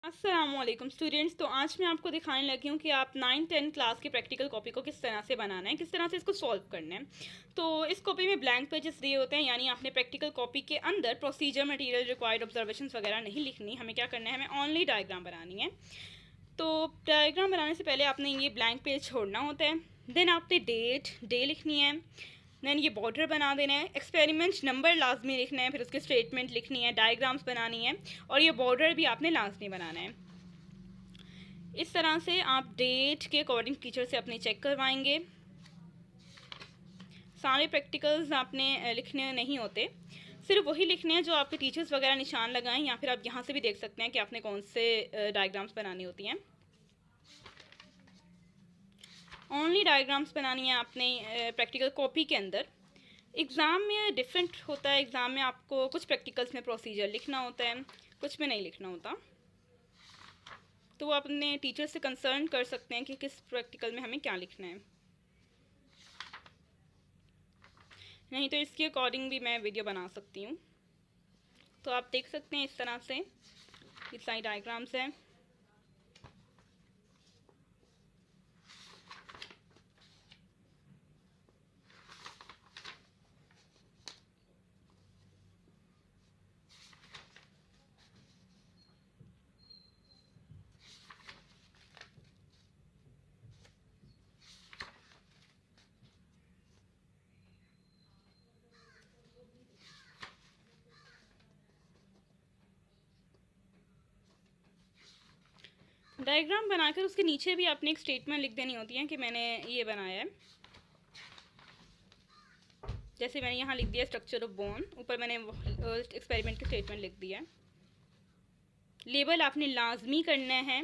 अस्सलामुअलैकुम स्टूडेंट्स। तो आज मैं आपको दिखाने लगी हूँ कि आप 9-10 क्लास की प्रैक्टिकल कॉपी को किस तरह से बनाना है, किस तरह से इसको सॉल्व करना है। तो इस कॉपी में ब्लैंक पेजेस दिए होते हैं, यानी आपने प्रैक्टिकल कॉपी के अंदर प्रोसीजर, मटेरियल, रिक्वायर्ड ऑब्जर्वेशंस वगैरह नहीं लिखनी। हमें क्या करना है, हमें ओनली डायग्राम बनानी है। तो डायग्राम बनाने से पहले आपने ये ब्लैंक पेज छोड़ना होता है। देन आपने डे लिखनी है। देन ये बॉर्डर बना देना है। एक्सपेरिमेंट नंबर लाजमी लिखना है, फिर उसके स्टेटमेंट लिखनी है, डायग्राम्स बनानी है, और ये बॉर्डर भी आपने लाजमी बनाना है। इस तरह से आप डेट के अकॉर्डिंग टीचर से अपने चेक करवाएंगे। सारे प्रैक्टिकल्स आपने लिखने नहीं होते, सिर्फ वही लिखने हैं जो आपके टीचर्स वगैरह निशान लगाएं, या फिर आप यहाँ से भी देख सकते हैं कि आपने कौन से डायग्राम्स बनानी होती हैं। ओनली डायग्राम्स बनानी है आपने प्रैक्टिकल कॉपी के अंदर। एग्ज़ाम में डिफरेंट होता है। एग्ज़ाम में आपको कुछ प्रैक्टिकल्स में प्रोसीजर लिखना होता है, कुछ में नहीं लिखना होता। तो वो अपने टीचर से कंसर्न कर सकते हैं कि किस प्रैक्टिकल में हमें क्या लिखना है। नहीं तो इसके अकॉर्डिंग भी मैं वीडियो बना सकती हूँ। तो आप देख सकते हैं इस तरह से ये सारी डायग्राम्स हैं। डायग्राम बनाकर उसके नीचे भी आपने एक स्टेटमेंट लिख देनी होती है कि मैंने ये बनाया है। जैसे मैंने यहाँ लिख दिया स्ट्रक्चर ऑफ बोन, ऊपर मैंने एक्सपेरिमेंट का स्टेटमेंट लिख दिया। लेबल आपने लाजमी करना है।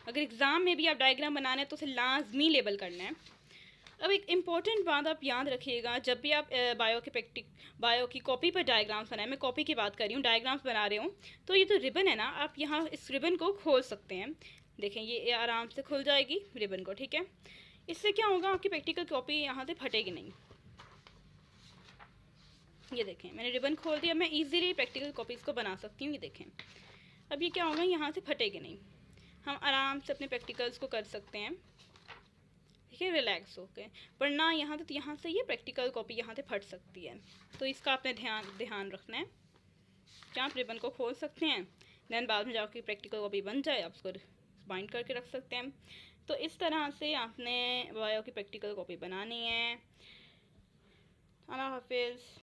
अगर एग्ज़ाम में भी आप डायग्राम बनाना है तो उसे लाजमी लेबल करना है। अब एक इम्पॉर्टेंट बात आप याद रखिएगा, जब भी आप बायो की कॉपी पर डायग्राम्स बनाएं, मैं कॉपी की बात कर रही हूँ, डायग्राम्स बना रहे हूँ, तो ये जो रिबन है ना, आप यहाँ इस रिबन को खोल सकते हैं। देखें, ये आराम से खुल जाएगी रिबन को, ठीक है। इससे क्या होगा, आपकी प्रैक्टिकल कॉपी यहाँ से फटेगी नहीं। ये देखें, मैंने रिबन खोल दिया, मैं ईजीली प्रैक्टिकल कॉपीज़ को बना सकती हूँ। ये देखें, अब ये क्या होगा, यहाँ से फटेगी नहीं। हम आराम से अपने प्रैक्टिकल्स को कर सकते हैं, ठीक है, रिलैक्स होके। वरना यहाँ से ये प्रैक्टिकल कॉपी यहाँ से फट सकती है। तो इसका आपने ध्यान रखना है कि आप रिबन को खोल सकते हैं। देन बाद में जाकर प्रैक्टिकल कॉपी बन जाए, आप उसको बाइंड करके रख सकते हैं। तो इस तरह से आपने बायो की प्रैक्टिकल कॉपी बनानी है। अल्लाह हाफिज़।